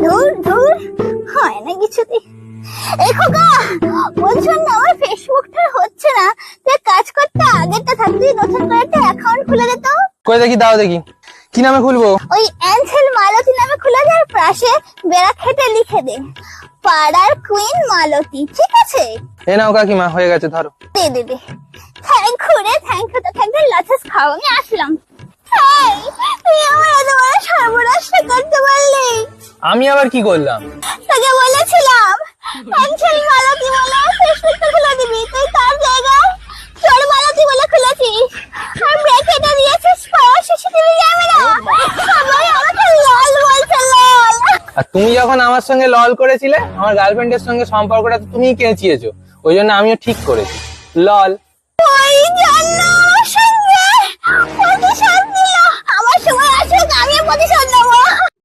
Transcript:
ধুর ধুর, হয় না কিছুতেই। এই খোকা, বলছো না আমার ফেসবুকটা হচ্ছে না, তুই কাজ করতে আগেরটা থাকতে নতুন করে একটা অ্যাকাউন্ট খুলে দে তো। কই দেখি, দাও দেখি, কি নামে খুলবো? ওই অ্যাঞ্জেল মালতী নামে খুলে দে, আর পাশে বেড়া খেটে লিখে দে পাড়ার কুইন মালতী, ঠিক আছে? এ নাও কাকিমা, হয়ে গেছে, ধরো। দে দে দে, থ্যাংক ইউ রে, থ্যাংক ইউ। তোকে একদিন লাচেস খাও, আমি আসলাম। এই, তুই আমার এত বড় সর্বনাশটা করতে পারলি। আমি আবার কি করলাম? তোকে বলেছিলাম অ্যাঞ্জেল মালতী বলে ফেসবুকটা খুলে দিবি, তুই তার জায়গায় চোর মালতী বলে খুলেছিস, আর ব্র্যাকেটে দিয়েছিস পাওয়ার সিসিটিভি ক্যামেরা। সবাই আমাকে লাল বলছে, লাল। আর তুমি যখন আমার সঙ্গে লল করেছিলে, আমার গার্লফ্রেন্ডের সঙ্গে সম্পর্কটা তো তুমিই কেঁচিয়েছো, ওই জন্য আমিও ঠিক করেছি, লল।